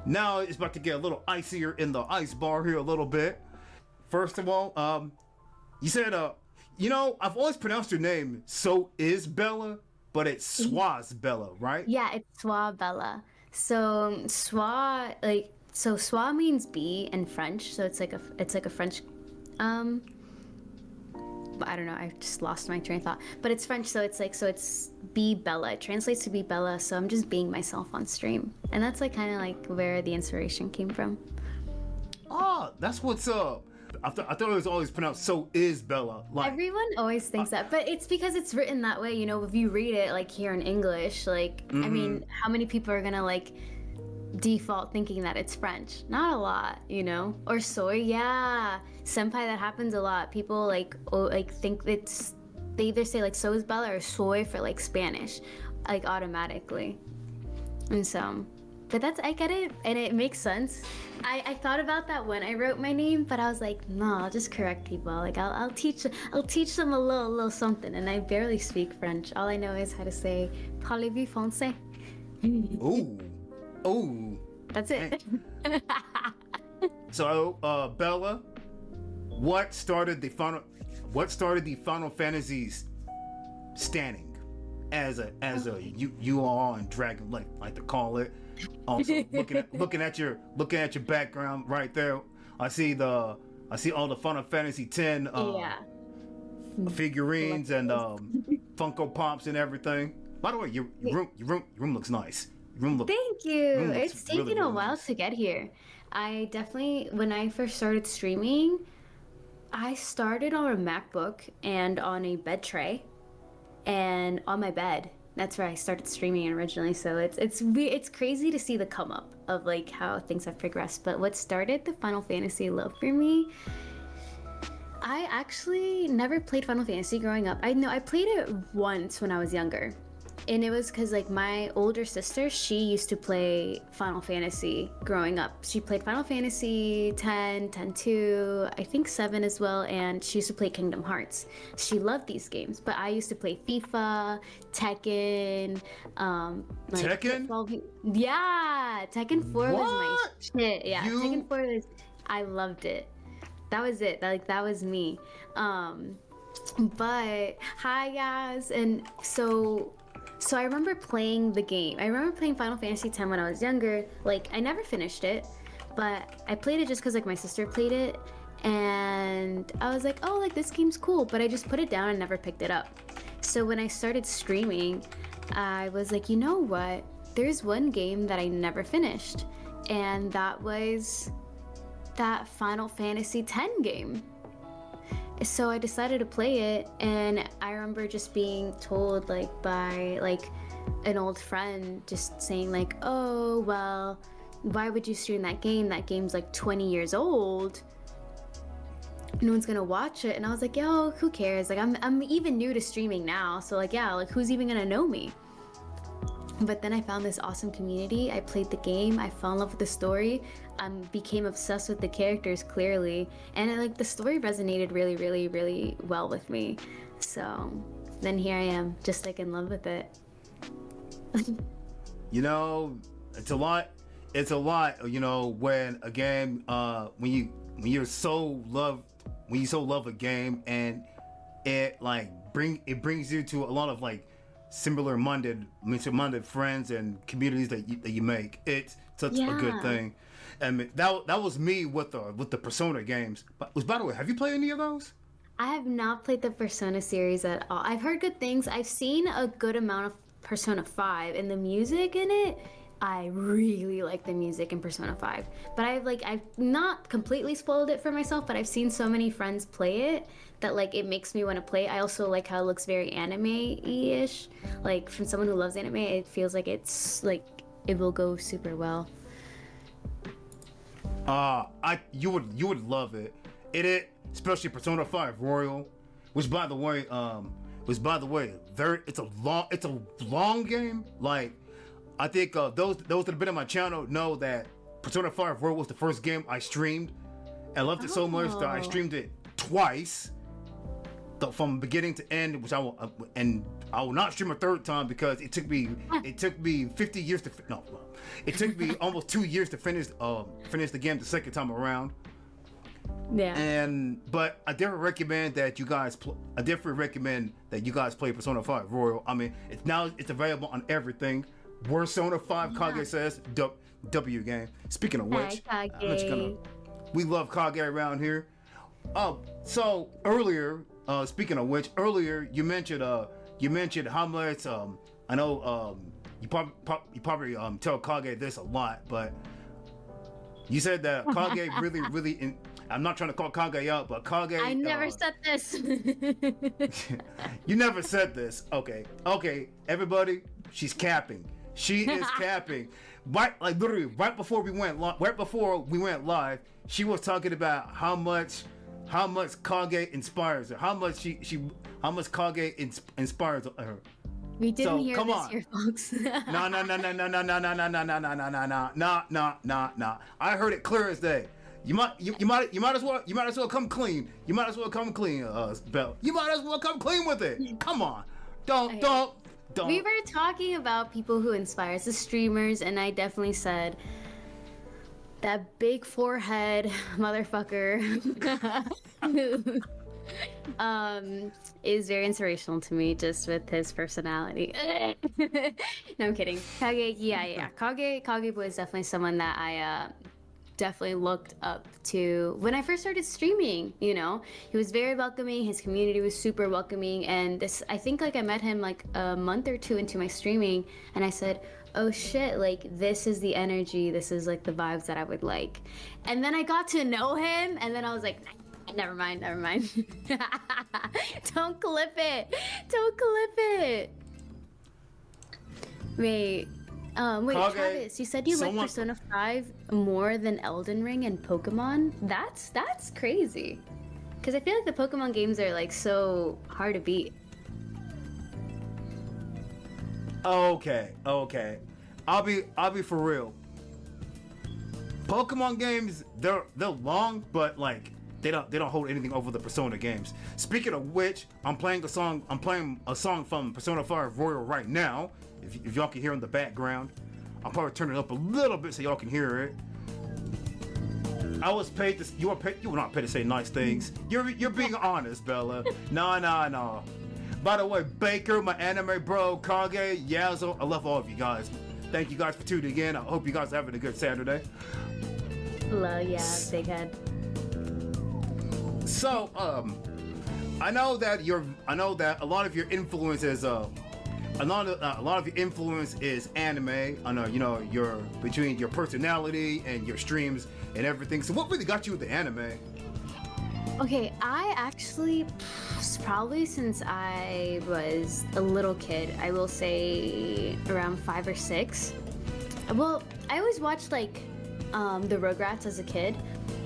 Now it's about to get a little icier in the ice bar here a little bit. First of all, you said, I've always pronounced your name Soisbella, but it's Swas Bella, right? Yeah, it's Swas Bella. So Swa means bee in French, so it's like a French um I don't know, I just lost my train of thought. But it's French, so it's be Bella. It translates to be Bella, so I'm just being myself on stream. And that's like kind of like where the inspiration came from. Ah, that's what's up. I thought it was always pronounced so is Bella. Like, Everyone always thinks that, but it's because it's written that way, if you read it like here in English, like I mean, how many people are gonna like default thinking that it's French? Not a lot. Or soy, yeah. Senpai, that happens a lot. People like think they either say like so is Bella or soy for like Spanish, like automatically. And so, but I get it, and it makes sense. I thought about that when I wrote my name, but I was like, no, I'll just correct people. Like I'll teach them a little something, and I barely speak French. All I know is how to say parlez-vous français. ooh, ooh. That's it. So, Bella, what started the Final Fantasies standing as a you are on Dragon, like to call it. Also, looking at your background right there, I see all the Final Fantasy X Yeah. figurines and Funko Pops and everything. By the way, your room looks nice. Thank you. Room looks It's really, taken a really while nice. to get here. I definitely, when I first started streaming, I started on a MacBook and on a bed tray and on my bed. That's where I started streaming originally. So it's crazy to see the come up of like how things have progressed. But what started the Final Fantasy love for me, I actually never played Final Fantasy growing up. I know I played it once when I was younger. And it was because like my older sister, she used to play Final Fantasy growing up. She played Final Fantasy 10, 10 2, I think 7 as well, and she used to play Kingdom Hearts. She loved these games, but I used to play FIFA, Tekken, like Tekken? yeah, Tekken 4 was my What? shit. Yeah, Tekken You 4 was, I loved it. That was it. That was me. But hi guys, and so I remember playing the game. I remember playing Final Fantasy X when I was younger. Like I never finished it, but I played it just because like my sister played it, and I was like, oh, like this game's cool. But I just put it down and never picked it up. So when I started streaming, I was like, you know what? There's one game that I never finished, and that was that Final Fantasy X game. So I decided to play it, and I remember just being told like by like an old friend just saying like, oh well, why would you stream that game? That game's like 20 years old, no one's gonna watch it. And I was like, yo, who cares? Like I'm even new to streaming now, so like yeah, like who's even gonna know me? But then I found this awesome community. I played the game. I fell in love with the story. Became obsessed with the characters clearly, and like the story resonated really, really, really well with me. So then here I am, just like in love with it. you know it's a lot. It's a lot. When a game when you so love a game, and it brings you to a lot of like similar minded friends and communities that you make. It's such a good Yeah. thing. And that was me with the Persona games. But by the way, have you played any of those? I have not played the Persona series at all. I've heard good things. I've seen a good amount of Persona 5, and the music in it, I really like the music in Persona 5. But I've not completely spoiled it for myself, but I've seen so many friends play it that like it makes me want to play it. I also like how it looks very anime-ish. Like from someone who loves anime, it feels like it's like it will go super well. You would love it. It especially Persona 5 Royal, which by the way, very it's a long game. Like I think those that have been on my channel know that Persona 5 Royal was the first game I streamed. I loved it so much that I Oh. streamed it twice, from beginning to end, which and I will not stream a third time because it took me 50 years to no, it took me almost 2 years to finish the game the second time around. Yeah. But I definitely recommend that you guys play Persona 5 Royal. I mean, it's available on everything. Persona 5 Kage says W game. Speaking of which, we love Kage around here. So earlier, speaking of which, you mentioned how much I know you probably tell Kage this a lot, but you said that Kage really I'm not trying to call Kage out, but Kage I never said this. You never said this. Okay, everybody, she's capping. She is capping. Literally right before we went live, she was talking about how much Kage inspires her. How much Kage inspires her. We didn't hear this here, folks. No. I heard it clear as day. You might as well come clean. You might as well come clean, Belle. You might as well come clean with it. Come on. Don't. We were talking about people who inspire us, the streamers, and I definitely said that big forehead motherfucker is very inspirational to me just with his personality. No, I'm kidding. Kage, yeah. Kage Boy is definitely someone that I definitely looked up to when I first started streaming. You know, he was very welcoming, his community was super welcoming, and I think I met him like a month or two into my streaming, and I said, oh shit, like this is the energy, this is like the vibes that I would like. And then I got to know him, and then I was like, never mind. Don't clip it. Wait, Kage, Travis, you said you like Persona 5 more than Elden Ring and Pokemon? That's crazy. Because I feel like the Pokemon games are like so hard to beat. Okay. I'll be for real. Pokemon games, they're long, but like they don't hold anything over the Persona games. Speaking of which, I'm playing a song from Persona 5 Royal right now. If y'all can hear in the background, I'll probably turn it up a little bit so y'all can hear it. I was paid to. You were not paid to say nice things. You're being honest, Bella. No. By the way, Baker, my anime bro, Kage, Yazo, I love all of you guys. Thank you guys for tuning in. I hope you guys are having a good Saturday. Hello, yeah, big head. So, I know that a lot of your influence is a lot of your influence is anime. I know, between your personality and your streams and everything. So, what really got you with the anime? Okay, I actually, probably since I was a little kid, I will say around 5 or 6. Well, I always watched like the Rugrats as a kid,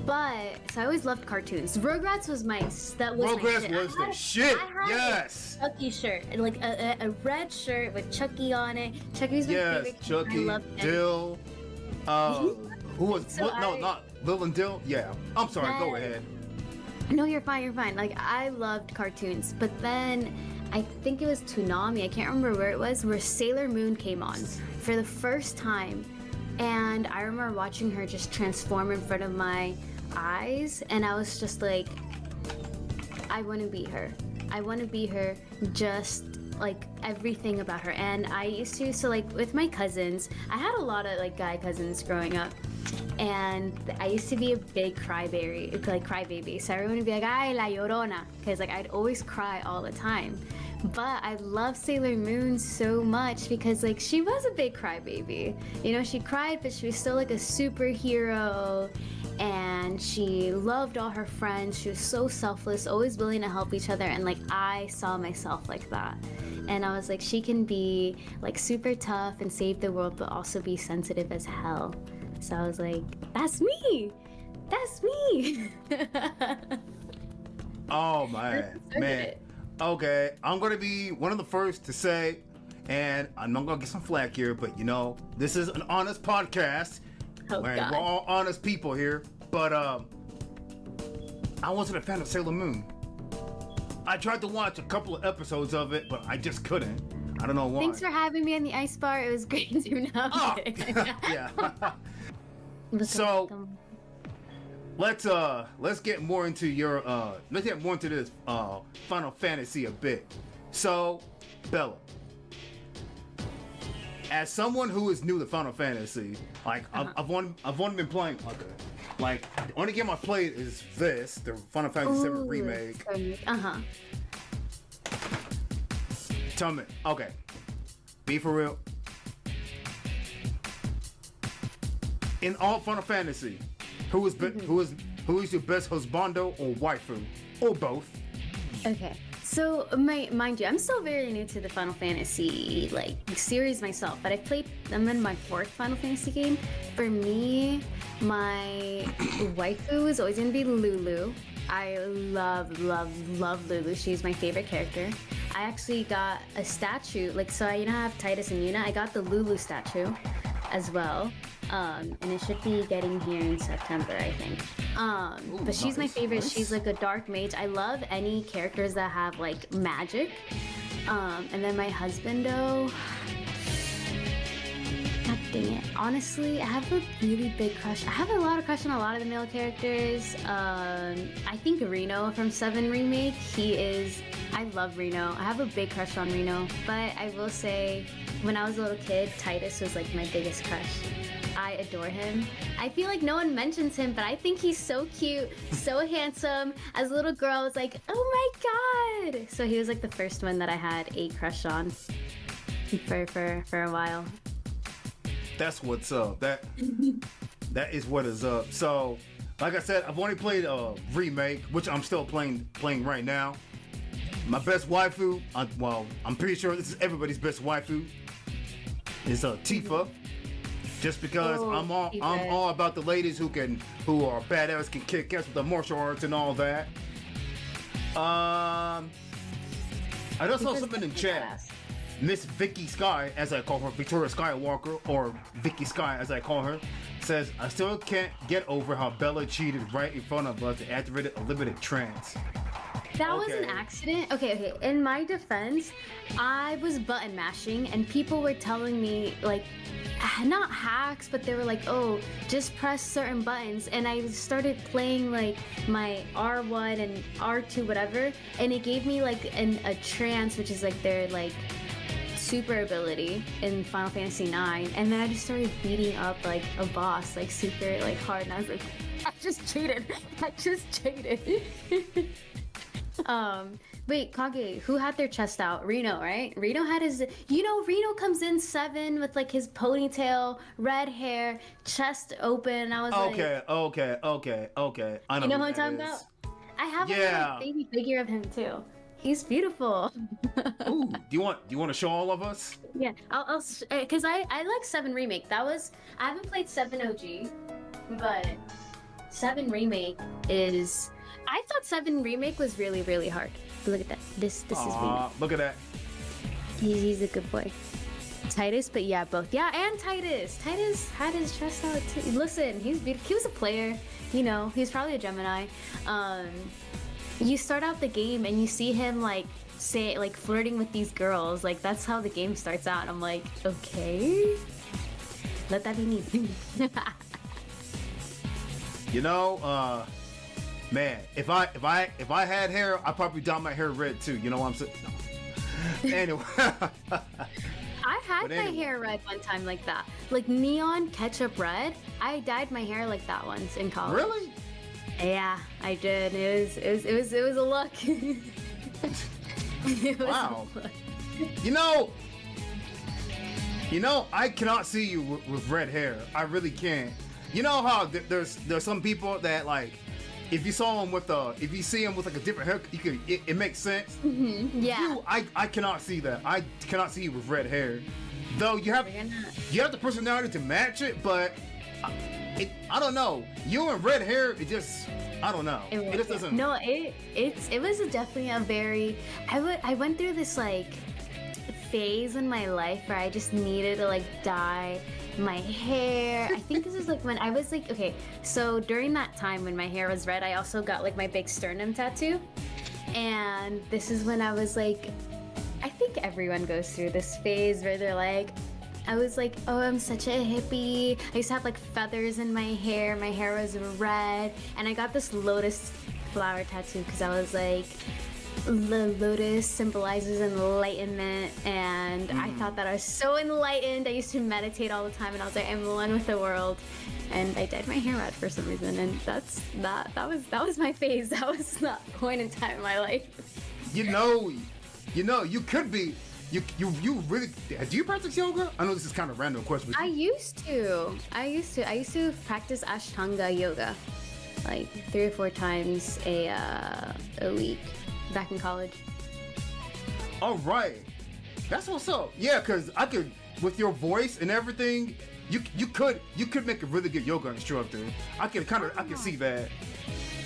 but so I always loved cartoons. Rugrats was my Rugrats was the shit. Yes. A Chucky shirt, like a red shirt with Chucky on it. Chucky was my favorite. Yes, Chucky, Dill. Who was? Not Lil and Dill. Yeah. I'm sorry. Go ahead. No, you're fine. Like, I loved cartoons, but then I think it was Toonami, I can't remember where it was, where Sailor Moon came on for the first time. And I remember watching her just transform in front of my eyes, and I was just like, I want to be her. I want to be her, just like everything about her. And I used to, so like with my cousins, I had a lot of like guy cousins growing up. And I used to be a big crybaby. So everyone would be like, ay, la llorona. Because like I'd always cry all the time. But I love Sailor Moon so much because like she was a big crybaby. You know, she cried, but she was still like a superhero. And she loved all her friends. She was so selfless, always willing to help each other. And like I saw myself like that. And I was like, she can be like super tough and save the world, but also be sensitive as hell. So I was like, that's me. Oh man. Okay, I'm gonna be one of the first to say, and I'm not gonna get some flack here, but you know, this is an honest podcast. We're all honest people here. But I wasn't a fan of Sailor Moon. I tried to watch a couple of episodes of it, but I just couldn't. I don't know why. Thanks for having me on the ice bar. It was great to know. Oh, yeah. So let's get more into your let's get more into this Final Fantasy a bit. So, Bella, as someone who is new to Final Fantasy, like I've only been playing like the only game I've played is this, the Final Fantasy VII remake. Tell me, okay, be for real. In all Final Fantasy, who is your best husbando or waifu, or both? Okay, so mind you, I'm still very new to the Final Fantasy like series myself, but I'm in my 4th Final Fantasy game. For me, my waifu is always gonna be Lulu. I love Lulu. She's my favorite character. I actually got a statue, like, so I have Titus and Yuna. I got the Lulu statue as well. And it should be getting here in September, I think. But she's my favorite. Nice. She's like a dark mage. I love any characters that have like magic. And then my husbando, God dang it. Honestly, I have a really big crush. I have a lot of crush on a lot of the male characters. I think Reno from 7 Remake, I love Reno. I have a big crush on Reno. But I will say, when I was a little kid, Titus was like my biggest crush. I adore him. I feel like no one mentions him, but I think he's so cute, so handsome. As a little girl, I was like, oh my god! So he was like the first one that I had a crush on for a while. That's what's up. That is what is up. So, like I said, I've only played a remake, which I'm still playing right now. My best waifu, I'm pretty sure this is everybody's best waifu, is Tifa. Just because I'm all about the ladies who are badass, can kick ass with the martial arts and all that. I just saw something in chat. Miss Vicky Sky, as I call her, Victoria Skywalker, or Vicky Sky as I call her, says, I still can't get over how Bella cheated right in front of us and activated a limited trance. That was an accident. Okay. In my defense, I was button mashing and people were telling me, like, not hacks, but they were like, oh, just press certain buttons. And I started playing like my R1 and R2, whatever. And it gave me like a trance, which is like their like super ability in Final Fantasy 9. And then I just started beating up like a boss, like super like hard. And I was like, I just cheated. Wait, Kage, who had their chest out? Reno, right? Reno had Reno comes in 7 with like his ponytail, red hair, chest open. I was okay. I know who I'm talking about? I have a baby figure of him too. He's beautiful. Ooh, do you want to show all of us? Yeah, I'll because I like 7 Remake. I haven't played 7 OG, but 7 Remake is. I thought 7 Remake was really, really hard. But look at that. This is Remake. Look at that. He's a good boy. Titus, but yeah, both. Yeah, and Titus. Titus had his chest out too. Listen, he's beautiful. He was a player. He's probably a Gemini. You start out the game and you see him like flirting with these girls. Like that's how the game starts out. I'm like, okay, let that be me. Man, if I had hair, I'd probably dye my hair red too. You know what I'm saying? No. Anyway. I had my hair red one time like that. Like neon ketchup red. I dyed my hair like that once in college. Really? Yeah, I did. It was a look. Wow. I cannot see you with red hair. I really can't. You know how there's some people that like, if you see him with like a different hair, it makes sense. Mm-hmm. Yeah. I cannot see that. I cannot see you with red hair. Though you have the personality to match it, but I don't know. You and red hair, it just, I don't know. It just doesn't. No, it was definitely a very. I went through this like phase in my life where I just needed to like dye my hair. I think this is like when I was like, okay, so during that time when my hair was red, I also got like my big sternum tattoo. And this is when I was like, I think everyone goes through this phase where they're like, I was like, oh, I'm such a hippie. I used to have like feathers in my hair. My hair was red. And I got this lotus flower tattoo because I was like, the lotus symbolizes enlightenment. And I thought that I was so enlightened. I used to meditate all the time and I was like, I'm one with the world. And I dyed my hair red for some reason. And that was my phase. That was that point in time in my life. You could be. You really do you practice yoga? I know this is kind of random question. But I used to practice Ashtanga yoga, like 3 or 4 times a week back in college. All right, that's what's up. Yeah, cause I could, with your voice and everything, you could make a really good yoga instructor. I can see that.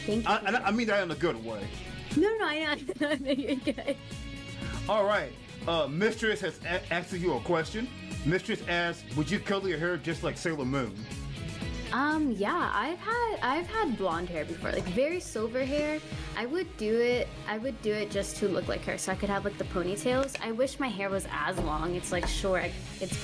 Thank you. I mean that in a good way. No, I know you're good. All right. Mistress has asked you a question. Mistress asks, would you color your hair just like Sailor Moon? Yeah, I've had blonde hair before, like very silver hair. I would do it just to look like her, so I could have like the ponytails. I wish my hair was as long. It's like short. It's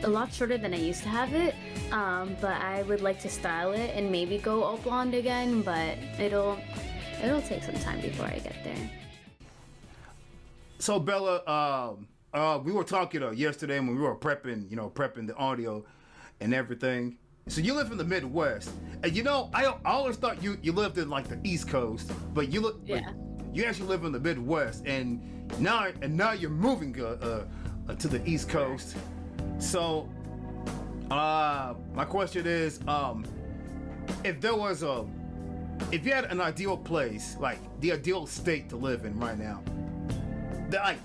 a lot shorter than I used to have it. But I would like to style it and maybe go all blonde again, but it'll take some time before I get there. So Bella, we were talking yesterday when we were prepping the audio and everything. So you live in the Midwest, and I always thought you lived in like the East Coast, but you actually live in the Midwest, and now you're moving to the East Coast. So my question is, if you had an ideal place, like the ideal state to live in right now,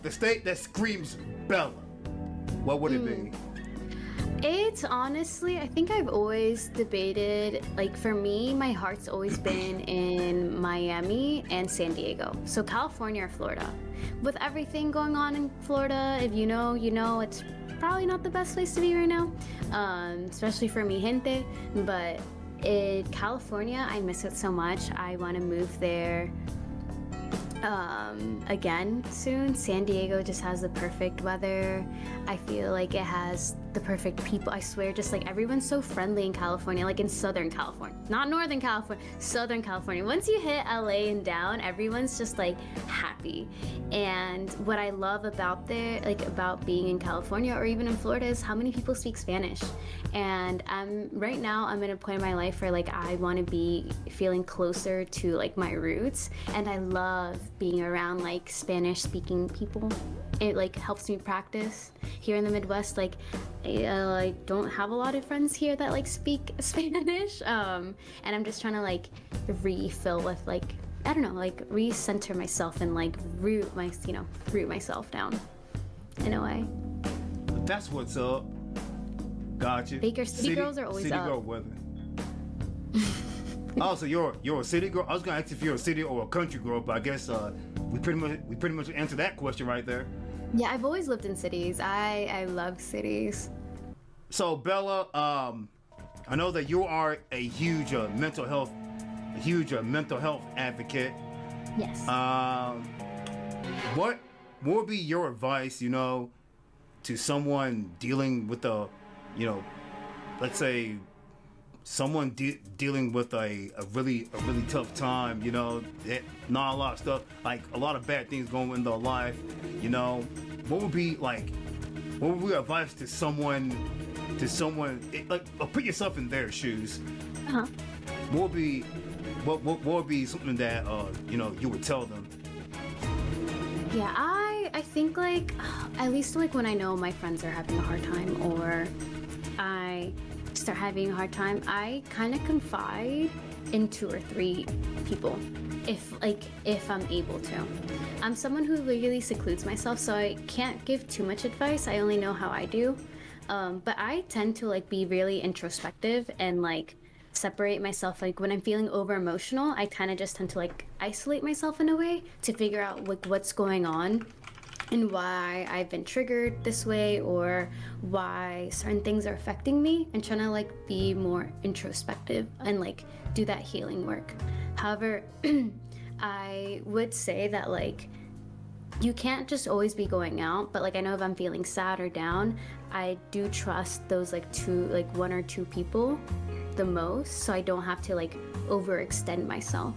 the state that screams Bella, what would it be? It's honestly, I think I've always debated, like for me, my heart's always been in Miami and San Diego. So California or Florida. With everything going on in Florida, if you know, it's probably not the best place to be right now, especially for mi gente, but in California, I miss it so much. I want to move there again soon. San Diego just has the perfect weather. I feel like it has the perfect people. I swear, just like everyone's so friendly in California, like in Southern California, not Northern California, Southern California. Once you hit LA and down, everyone's just like happy. And what I love about about being in California or even in Florida is how many people speak Spanish. And right now I'm in a point in my life where like I want to be feeling closer to like my roots, and I love being around like Spanish speaking people. It like helps me practice. Here in the Midwest, like I don't have a lot of friends here that like speak Spanish, and I'm just trying to like refill with like, I don't know, like recenter myself and like root myself down in a way. That's what's up. Gotcha. Baker City girls are always city up. Girl weather. Oh, so you're a city girl. I was gonna ask if you're a city or a country girl, but I guess we pretty much answered that question right there. Yeah, I've always lived in cities. I love cities. So Bella, I know that you are a huge mental health advocate. Yes. What would be your advice, to someone dealing with let's say someone dealing with a really tough time, not a lot of stuff, like a lot of bad things going in their life, what would be your advice to someone, put yourself in their shoes. Uh-huh. What would be something that you would tell them? Yeah, I think like at least like when I know my friends are having a hard time or I start having a hard time, I kind of confide in 2 or 3 people if I'm able to. I'm someone who really secludes myself, so I can't give too much advice. I only know how I do. But I tend to like be really introspective and like separate myself. Like when I'm feeling over emotional, I kind of just tend to like isolate myself in a way to figure out like what's going on and why I've been triggered this way or why certain things are affecting me, and trying to like be more introspective and like do that healing work. However, I would say that like you can't just always be going out, but like I know if I'm feeling sad or down, I do trust those like one or two people the most, so I don't have to like overextend myself.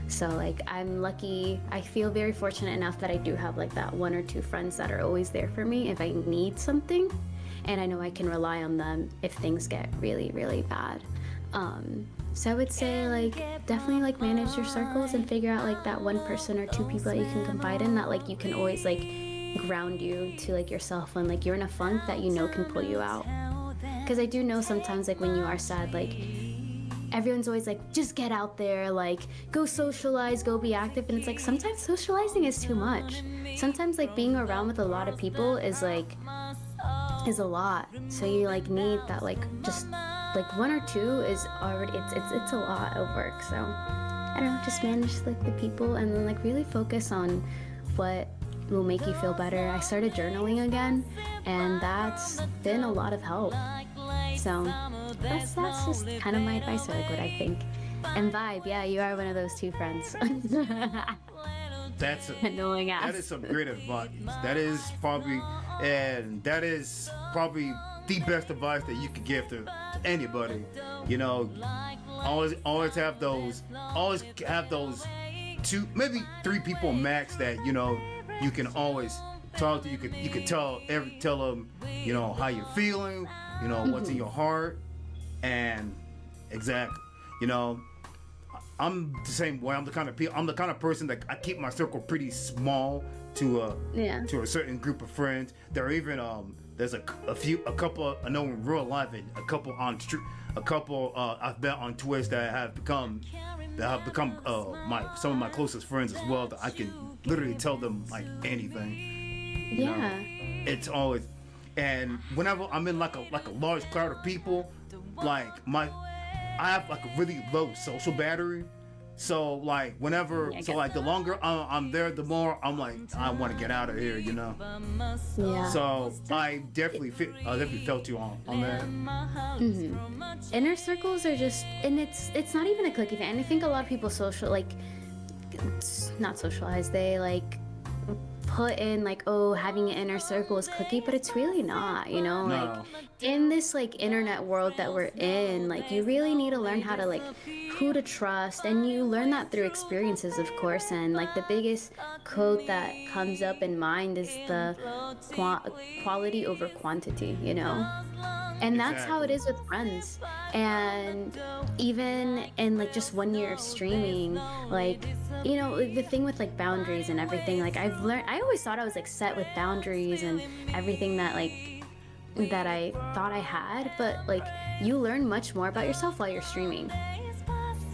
So like I'm lucky, I feel very fortunate enough that I do have like that one or two friends that are always there for me if I need something, and I know I can rely on them if things get really, really bad. So I would say like definitely like manage your circles and figure out like that one person or two people that you can confide in, that like you can always like ground you to like yourself when like you're in a funk that you know can pull you out. Because I do know sometimes like when you are sad, like everyone's always like just get out there, like go socialize, go be active, and it's like sometimes socializing is too much. Sometimes like being around with a lot of people is a lot. So you like need that like just like one or two is already it's a lot of work. So I don't know, just manage like the people and then like really focus on what will make you feel better. I started journaling again, and that's been a lot of help. So that's just kind of my advice, or like what I think. And Vibe, yeah, you are one of those two friends. That's annoying ass. That is some great advice. That is probably the best advice that you could give to anybody. You know, always have those two, maybe three people max that you know you can always talk to. You could tell them, you know, how you're feeling, you know, what's in your heart, and exactly, you know, I'm the same way. I'm the kind of person that I keep my circle pretty small to a certain group of friends. There are even there's a couple I know in real life, and a couple I've met on Twitch that have become some of my closest friends as well, that I can literally tell them like anything. You know? It's always, and whenever I'm in like a large crowd of people, like I have like a really low social battery. So like the longer I'm there, the more I'm like, I want to get out of here, you know. Yeah. So I definitely felt you on that. Mm-hmm. Inner circles are just, and it's not even a clicky thing. And I think a lot of people not socialize. They like put in like, oh, having an inner circle is clicky, but it's really not, you know. No. Like in this like internet world that we're in, like you really need to learn how to like who to trust, and you learn that through experiences, of course. And like the biggest quote that comes up in mind is the quality over quantity, you know. And that's how it is with friends. And even in like just 1 year of streaming, like, you know, the thing with like boundaries and everything, like I've learned, I always thought I was like set with boundaries and everything that I thought I had, but like you learn much more about yourself while you're streaming,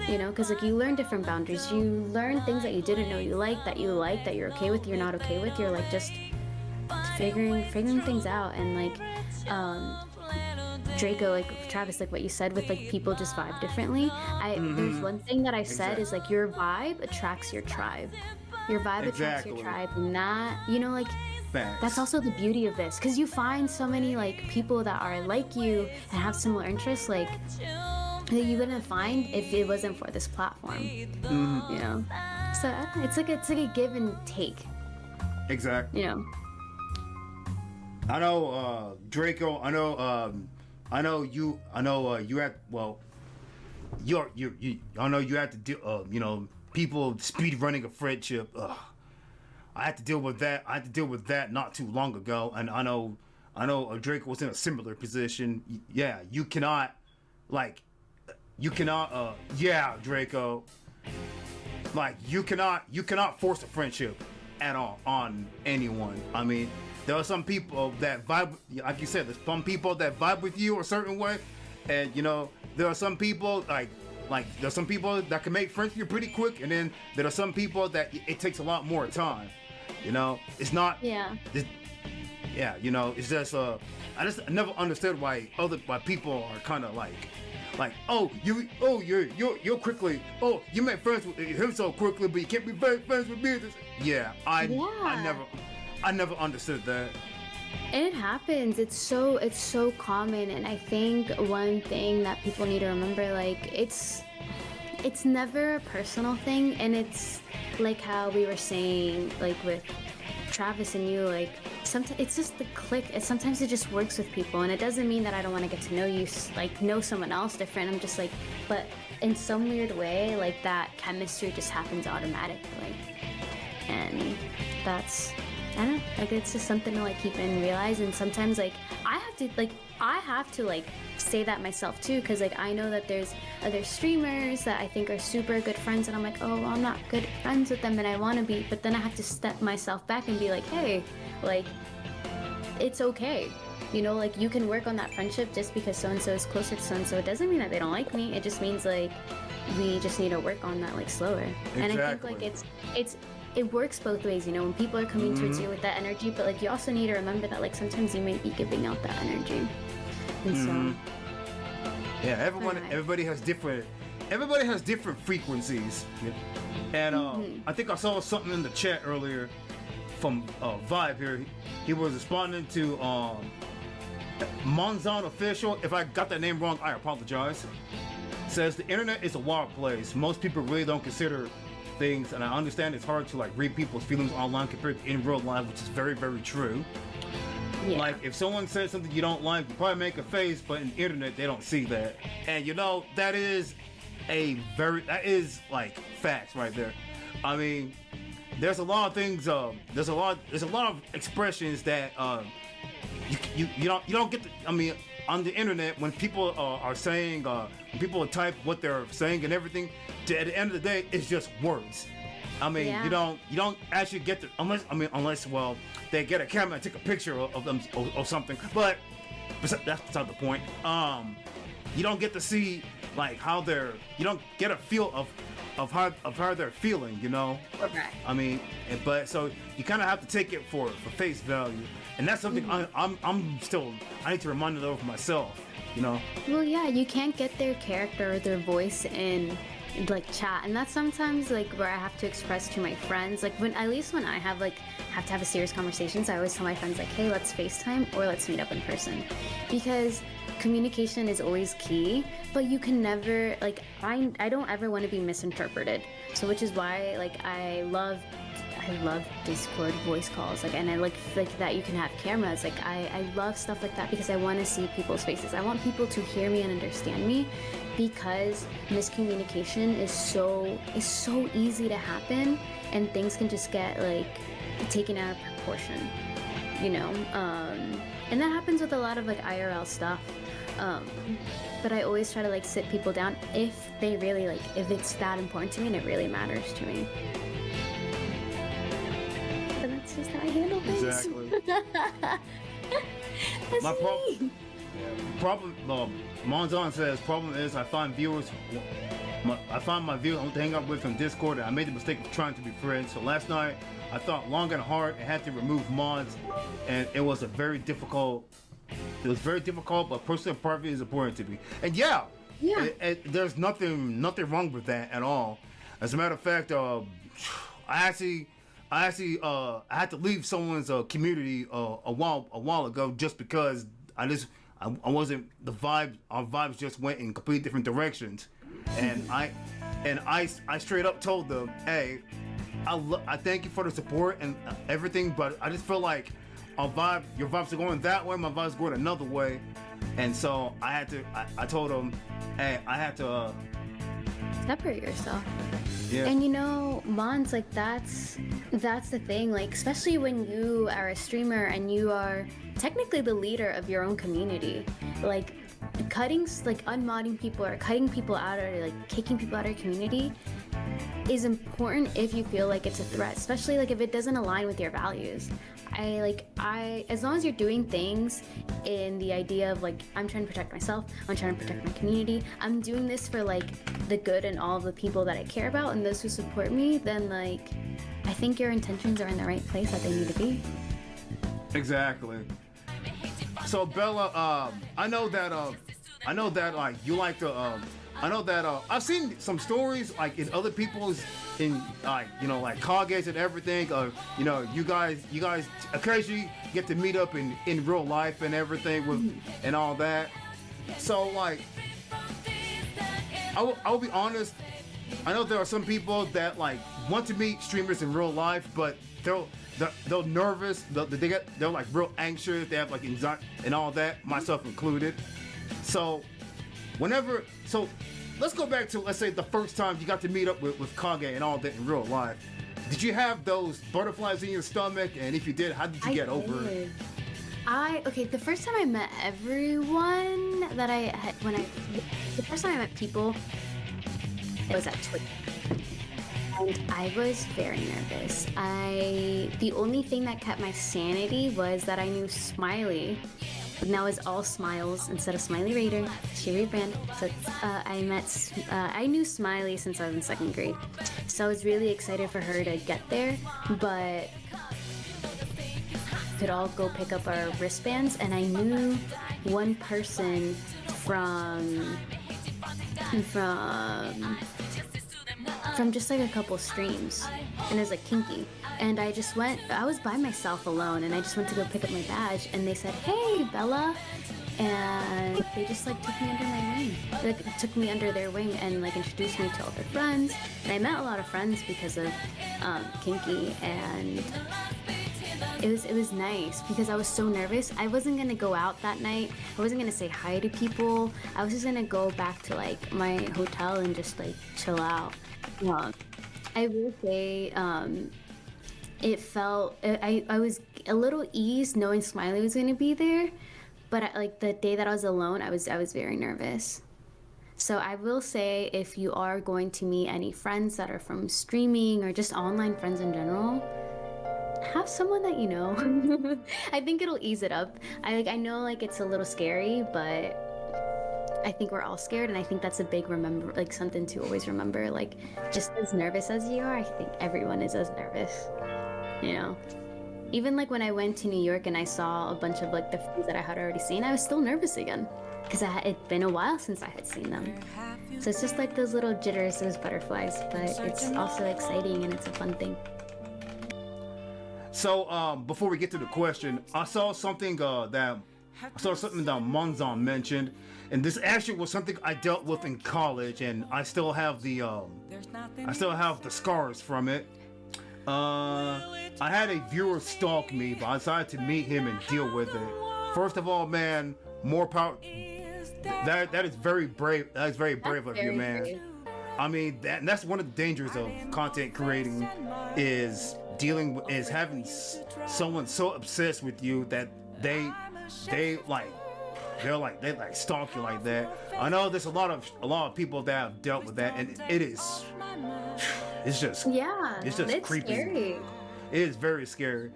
you know, because like you learn different boundaries, you learn things that you didn't know you like, that you're okay with, you're not okay with, you're like just figuring things out. And like Draco, like Travis, like what you said with like people just vibe differently. There's one thing that I've said is like your vibe attracts your tribe. Your vibe attracts your tribe, and that, you know, like that's also the beauty of this, because you find so many like people that are like you and have similar interests, like that you wouldn't find if it wasn't for this platform. You know, so it's like a give and take. Exactly. You know. I know Draco. I know you had to do you know, people speed running a friendship. I had to deal with that not too long ago, and I know Draco was in a similar position. Yeah, you cannot Draco, like you cannot force a friendship at all on anyone. I mean, there are some people that vibe, like you said, there's some people that vibe with you a certain way, and you know, there are some people like there's some people that can make friends with you pretty quick, and then there are some people that it takes a lot more time. You know, it's not. Yeah. You know, it's just I never understood why people are kind of like you're quickly, you make friends with him so quickly, but you can't be friends with me. I never understood that. And it happens. It's so common. And I think one thing that people need to remember, like, it's it's never a personal thing, and it's like how we were saying, like with Travis and you, like sometimes it's just the click. Sometimes it just works with people, and it doesn't mean that I don't want to get to know you, like know someone else different. I'm just like, but in some weird way, like that chemistry just happens automatically, and that's, I don't know, like it's just something to like keep and realize. And sometimes like I have to like say that myself too, because like I know that there's other streamers that I think are super good friends, and I'm like, oh well, I'm not good friends with them and I want to be, but then I have to step myself back and be like, hey, like it's okay, you know, like you can work on that friendship. Just because so and so is closer to so and so, it doesn't mean that they don't like me. It just means like we just need to work on that like slower. Exactly. And I think like it works both ways, you know, when people are coming towards you with that energy, but like you also need to remember that like sometimes you might be giving out that energy. And so yeah, everybody has different frequencies. And I think I saw something in the chat earlier from Vibe here. He was responding to Monzon Official. If I got that name wrong, I apologize. Says the internet is a wild place. Most people really don't consider things, and I understand it's hard to like read people's feelings online compared to in real life, which is very, very true. Yeah. Like if someone says something you don't like, you probably make a face, but in the internet they don't see that. And you know, that is like facts right there. I mean, there's a lot of things, there's a lot of expressions that you don't get to, I mean, on the internet when people are saying, when people type what they're saying and everything, at the end of the day, it's just words. I mean, you don't actually get to, unless well, they get a camera and take a picture of them or something. But that's beside the point. You don't get to see like you don't get a feel of how they're feeling, you know. Okay. I mean, but so you kind of have to take it for face value, and that's something I need to remind it of myself, you know. Well, yeah, you can't get their character or their voice in like chat, and that's sometimes like where I have to express to my friends, like when I have to have a serious conversations, I always tell my friends like, hey, let's FaceTime or let's meet up in person, because communication is always key, but you can never, like, I don't ever want to be misinterpreted. So which is why like I love Discord voice calls, like, and I like that you can have cameras. Like I love stuff like that because I want to see people's faces. I want people to hear me and understand me, because miscommunication is so easy to happen, and things can just get like taken out of proportion, you know. And that happens with a lot of like IRL stuff. But I always try to like sit people down if they really like, if it's that important to me and it really matters to me. But that's just how I handle things. Exactly. That's me. Problem. Monzon says problem is I find my viewers I want to hang out with on Discord, and I made the mistake of trying to be friends. So last night I thought long and hard and had to remove mods, and it was very difficult. But personal privacy is important to me. And there's nothing wrong with that at all. As a matter of fact, I had to leave someone's community a while ago just because I wasn't, our vibes just went in completely different directions, and I straight up told them, hey, I thank you for the support and everything, but I just feel like your vibes are going that way, my vibes are going another way, and so I told them, hey, I had to separate yourself. Yeah. And you know, Mons, like that's the thing, like especially when you are a streamer and you are technically the leader of your own community, like unmodding people or cutting people out or like kicking people out of your community is important if you feel like it's a threat, especially like if it doesn't align with your values. As long as you're doing things in the idea of like, I'm trying to protect myself, I'm trying to protect my community, I'm doing this for like the good and all of the people that I care about and those who support me, then like, I think your intentions are in the right place that they need to be. Exactly. So Bella, I know that like you like to I've seen some stories like in other people's, in like, you know, like Kage's and everything, you know, you guys occasionally get to meet up in real life and everything with and all that. So like I will be honest, I know there are some people that like want to meet streamers in real life, but they're nervous. They're like real anxious. They have like anxiety and all that, myself included. So let's go back to, let's say, the first time you got to meet up with Kage and all that in real life. Did you have those butterflies in your stomach? And if you did, how did you get over it? The first time I met everyone the first time I met people, it was at Twitter. And I was very nervous. The only thing that kept my sanity was that I knew Smiley. But now it's all Smiles instead of Smiley Raider. She rebranded. So I knew Smiley since I was in 2nd grade. So I was really excited for her to get there. But we could all go pick up our wristbands, and I knew one person from just like a couple streams, and it was like Kinky. And I was by myself alone, and I just went to go pick up my badge, and they said, "Hey, Bella," and they just like took me under my wing. Like took me under their wing and like introduced me to all their friends. And I met a lot of friends because of Kinky, and it was nice because I was so nervous. I wasn't gonna go out that night. I wasn't gonna say hi to people. I was just gonna go back to like my hotel and just like chill out. I will say, I was a little eased knowing Smiley was gonna be there, but like the day that I was alone, I was very nervous. So I will say, if you are going to meet any friends that are from streaming or just online friends in general, have someone that you know. I think it'll ease it up. I know like it's a little scary, but I think we're all scared, and I think that's a big something to always remember. Like, just as nervous as you are, I think everyone is as nervous. You know, even like when I went to New York and I saw a bunch of like the friends that I had already seen, I was still nervous again because it'd been a while since I had seen them. So it's just like those little jitters, those butterflies, but it's also exciting and it's a fun thing. So before we get to the question, I saw something that Monzon mentioned, and this actually was something I dealt with in college, and I still have the scars from it. I had a viewer stalk me, but I decided to meet him and deal with it. First of all, man, more power. That is very brave. That is very brave of you, man. Brave. I mean, that's one of the dangers of content creating is having someone so obsessed with you that they stalk you like that. I know there's a lot of people that have dealt with that, and it's just creepy. Scary. It is very scary.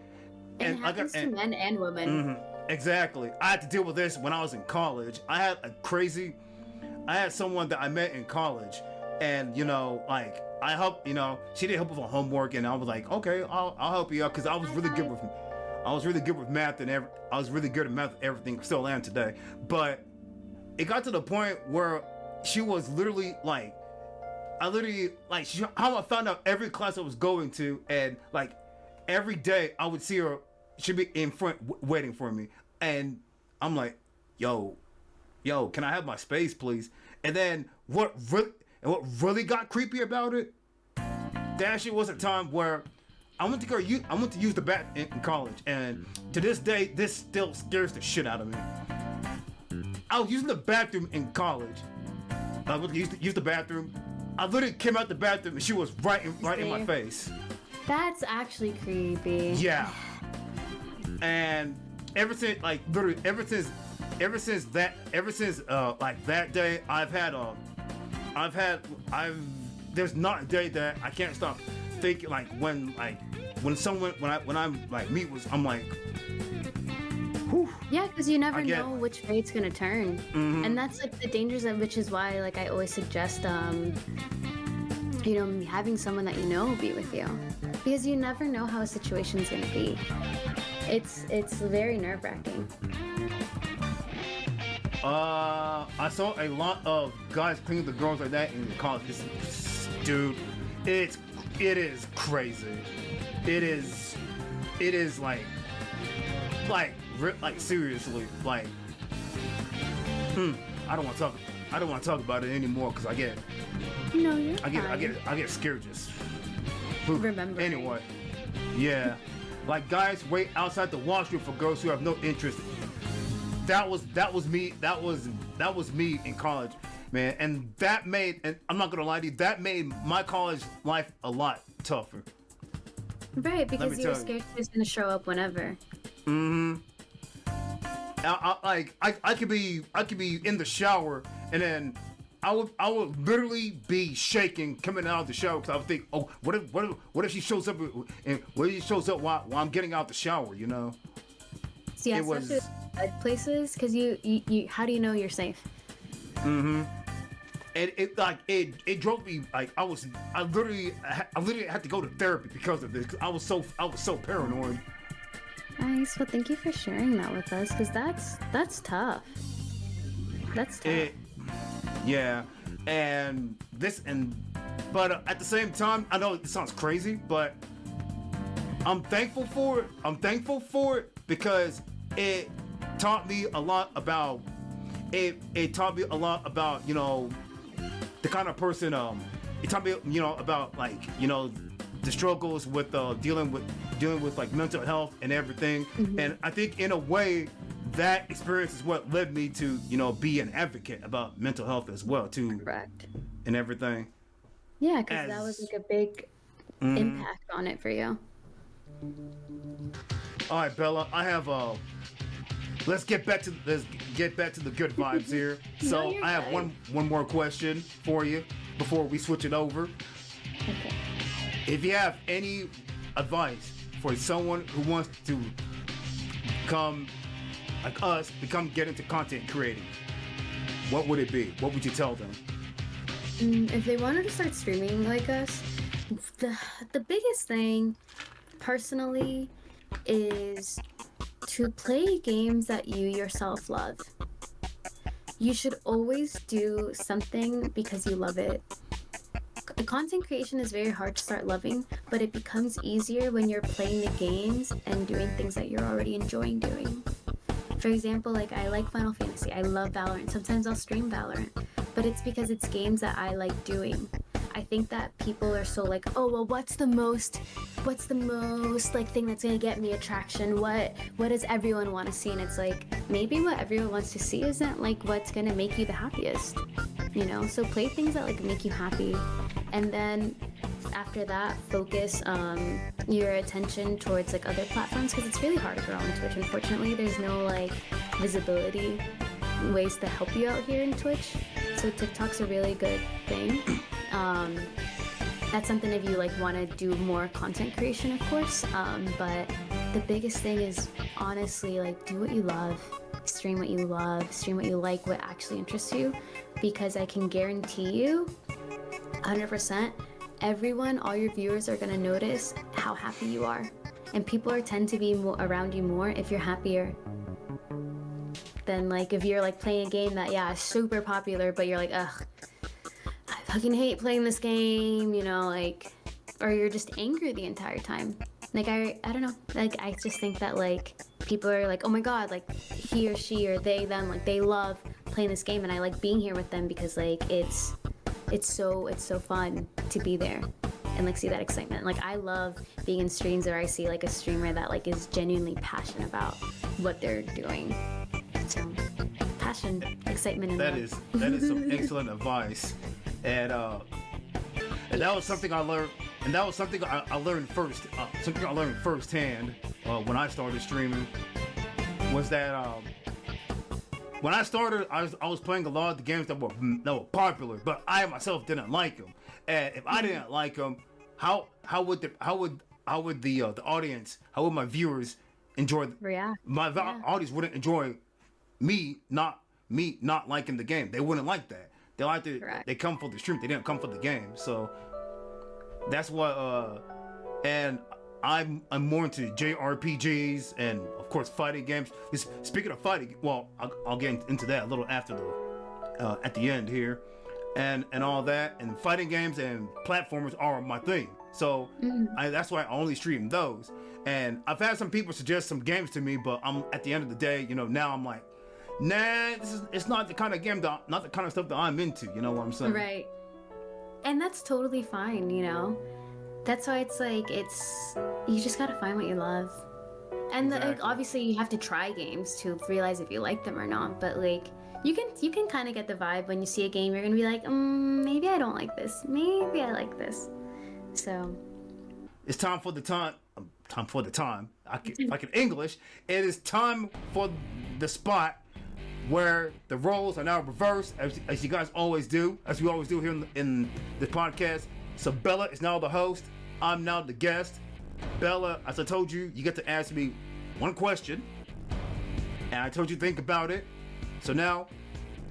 And it happens to men and women. Mm-hmm, exactly. I had to deal with this when I was in college. I had someone that I met in college, and I helped. She didn't help with her homework, and I was like, okay, I'll help you out because I was really good with math, and I was really good at math. Everything, still am today. But it got to the point where she was literally how I found out every class I was going to, and like every day I would see her, she'd be in front waiting for me, and I'm like, yo, can I have my space, please? And then what really got creepy about it? There actually was a time where I went to use the bathroom in college, and to this day, this still scares the shit out of me. I was using the bathroom in college. I went to use the bathroom. I literally came out the bathroom, and she was right in my face. That's actually creepy. Yeah. And ever since that day, there's not a day that I can't stop thinking when I meet with, I'm like, whew. Yeah, because you never know which way it's gonna turn. Mm-hmm. And that's like the dangers of, which is why like I always suggest having someone that you know be with you, because you never know how a situation's gonna be. It's very nerve-wracking. I saw a lot of guys cleaning the girls like that in college. Dude, it is crazy. It is like seriously, I don't want to talk about it anymore because I get No, you're I get scared just remember. Anyway, yeah, like guys wait outside the washroom for girls who have no interest. That was me. That was me in college, man. And I'm not gonna lie to you, that made my college life a lot tougher. Right, because you were scared she was gonna show up whenever. Mm-hmm. I could be in the shower, and then I would literally be shaking coming out of the shower because I would think, oh, what if she shows up and what if she shows up while I'm getting out the shower, you know? So yeah, especially bed places, because you how do you know you're safe? Mm-hmm. And it drove me like I literally had to go to therapy because of this. 'Cause I was so paranoid. Nice. Well, thank you for sharing that with us, because that's tough. That's tough. Yeah, but at the same time, I know it sounds crazy, but I'm thankful for it. I'm thankful for it because it taught me a lot about it taught me a lot about, you know, the kind of person it taught me, you know, about like, you know, the struggles with dealing with like mental health and everything. Mm-hmm. And I think in a way that experience is what led me to, you know, be an advocate about mental health as well too. Correct. And everything. Yeah, because that was like a big impact on it for you. All right, Bella, I have let's get back to the good vibes here. So No, I have good. one more question for you before we switch it over. Okay. If you have any advice for someone who wants to get into content creating, what would it be? What would you tell them? If they wanted to start streaming like us, the biggest thing, personally, is to play games that you yourself love. You should always do something because you love it. Content creation is very hard to start loving, but it becomes easier when you're playing the games and doing things that you're already enjoying doing. For example, like I like Final Fantasy, I love Valorant, sometimes I'll stream Valorant, but it's because it's games that I like doing. I think that people are so like, oh well, what's the most like thing that's gonna get me attraction? What does everyone want to see? And it's like, maybe what everyone wants to see isn't like what's gonna make you the happiest, you know? So play things that like make you happy, and then after that focus your attention towards like other platforms, because it's really hard to grow on Twitch. Unfortunately, there's no like visibility ways to help you out here in Twitch, so TikTok's a really good thing. That's something if you like want to do more content creation, of course, but the biggest thing is honestly like do what you love, stream what you love, stream what you like, what actually interests you, because I can guarantee you 100% everyone, all your viewers are going to notice how happy you are, and people tend to be around you more if you're happier than like if you're like playing a game that is super popular but you're like, ugh, I fucking hate playing this game, you know, like, or you're just angry the entire time. Like I don't know, like I just think that like people are like, oh my god, like he or she or they them, like they love playing this game and I like being here with them because like it's so fun to be there and like see that excitement. Like I love being in streams where I see like a streamer that like is genuinely passionate about what they're doing. So passion, excitement, and That love. is some excellent advice, and that was something I learned, and that was something I learned first. Something I learned firsthand when I started streaming was that when I started, I was playing a lot of the games that were popular, but I myself didn't like them. And if I didn't like them, how would the audience, how would my viewers enjoy? My audience wouldn't enjoy me not liking the game. They wouldn't like that. They like to. Correct. They come for the stream. They didn't come for the game. So that's what. And I'm more into JRPGs and of course fighting games. Speaking of fighting, well, I'll get into that a little after the at the end here, and all that. And fighting games and platformers are my thing. So that's why I only stream those. And I've had some people suggest some games to me, but I'm at the end of the day, you know, now I'm like, nah, it's not the kind of game not the kind of stuff that I'm into. You know what I'm saying? Right. And that's totally fine, you know? That's why it's like, you just gotta find what you love. And like, Exactly. obviously you have to try games to realize if you like them or not, but like, you can kind of get the vibe when you see a game, you're gonna be like, maybe I don't like this. Maybe I like this. So, It's time for the time. Time for the time. If I can English, it is time for the spot where the roles are now reversed, as you guys always do, as we always do here in the podcast. So Bella is now the host. I'm now the guest. Bella, as I told you, you get to ask me one question, and I told you to think about it. So now,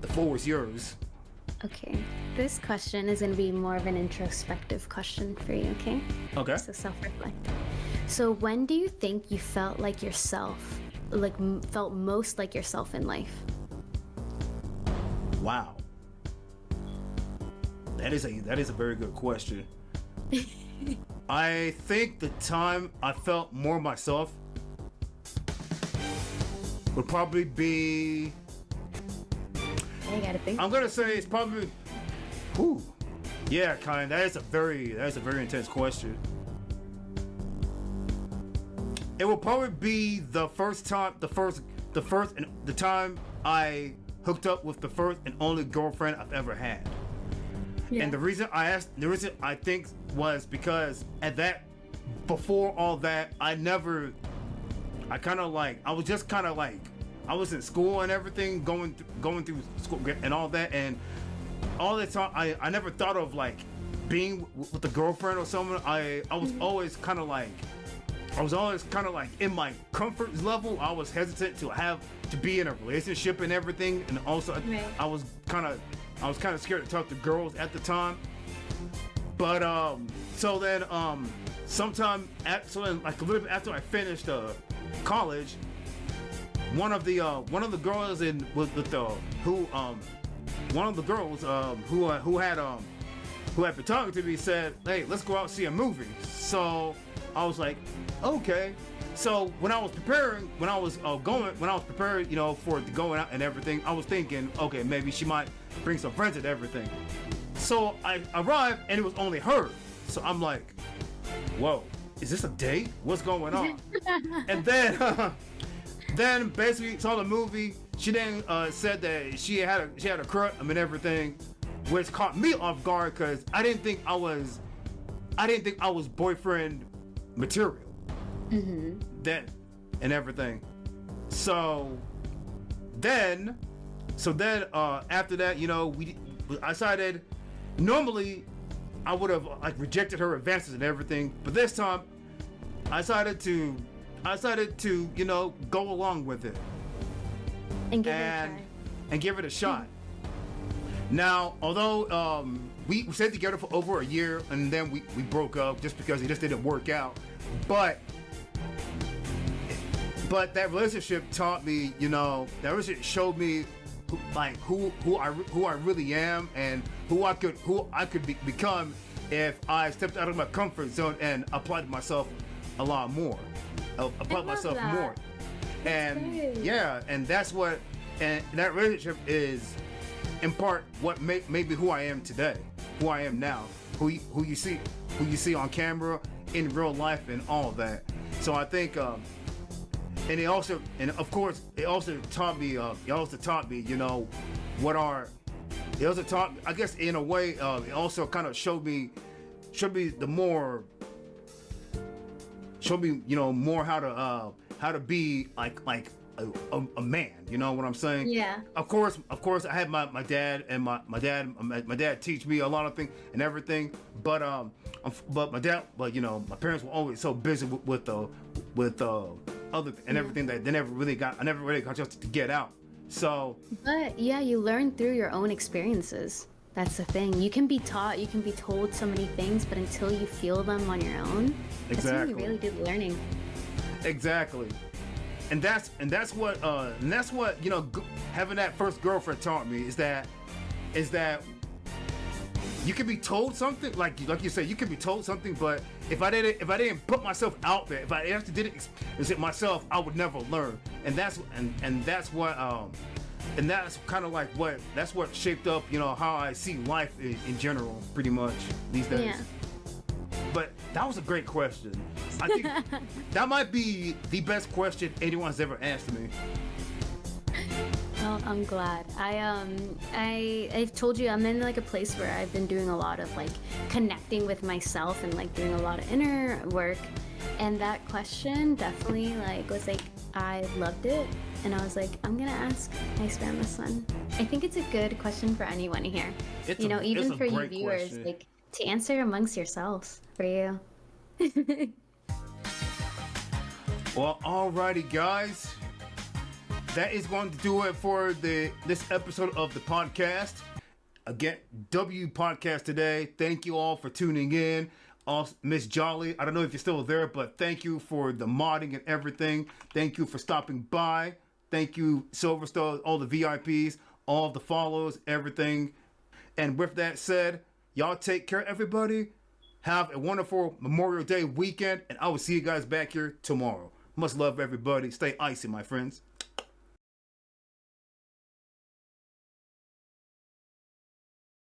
the floor is yours. okay. This question is gonna be more of an introspective question for you, okay? Okay. So self-reflect. So when do you think you felt like yourself, like felt most like yourself in life? Wow. That is a very good question. I think the time I felt more myself would probably be. I gotta think. I'm gonna say it's probably. Whew. Yeah, kind. That is a very intense question. It will probably be the time I hooked up with the first and only girlfriend I've ever had. Yeah. And the reason I think was because before all that, I was just kind of like, I was in school and everything, going through school and all that, and all the time, I never thought of like being with a girlfriend or someone. I was always kind of like, in my comfort level. I was hesitant to be in a relationship and everything, and also Right. I was kind of scared to talk to girls at the time. But so then sometime so then, like a little bit after I finished college, one of the girls who had been talking to me said, "Hey, let's go out and see a movie." So I was like, "Okay." So when I was preparing, you know, for the going out and everything, I was thinking, okay, maybe she might bring some friends and everything. So I arrived and it was only her. So I'm like, whoa, is this a date? What's going on? And then basically saw the movie. She then said that she had a crush and everything, which caught me off guard because I didn't think I was boyfriend material. Then and everything. So then after that, you know, I decided. Normally, I would have like rejected her advances and everything, but this time, I decided to you know, go along with it And give it a try. and give it a shot. Now, although we stayed together for over a year and then we broke up just because it just didn't work out, but that relationship taught me, you know, that relationship showed me who I really am and who I could become if I stepped out of my comfort zone and applied myself a lot more. Applied myself that. more. And great. yeah, and that's what, and that relationship is in part what made me who I am today, who I am now, who you see on camera, in real life, and all of that. So I think and of course it also taught me you know it also taught, I guess in a way, it also kind of showed me you know more how to be like a man, you know what I'm saying? Yeah. Of course I had my dad, and my dad teach me a lot of things and everything, but you know, my parents were always so busy with other and everything that I never really got a chance to get out. So But yeah, you learn through your own experiences. That's the thing. You can be taught, you can be told so many things, but until you feel them on your own, that's when Exactly. you really do the learning. exactly, and that's what you know, having that first girlfriend taught me is that you can be told something, like you said, you can be told something, but if I didn't put myself out there, if I actually didn't experience it myself, I would never learn. And that's what And that's kind of like what shaped up, you know, how I see life in general, pretty much these days. Yeah. But that was a great question. I think that might be the best question anyone's ever asked me. Well, I'm glad. I've told you I'm in like a place where I've been doing a lot of like connecting with myself and like doing a lot of inner work. And that question definitely like was like I loved it, and I was like I'm gonna ask my Spam this one. I think it's a good question for anyone here. Even for you viewers, question. like to answer amongst yourselves for you. Well, alrighty, guys. That is going to do it for this episode of the podcast. Again, W Podcast today. Thank you all for tuning in. Miss Jolly, I don't know if you're still there, but thank you for the modding and everything. Thank you for stopping by. Thank you, Silverstone, all the VIPs, all the follows, everything. And with that said, y'all take care, everybody. Have a wonderful Memorial Day weekend, and I will see you guys back here tomorrow. Much love, everybody. Stay icy, my friends.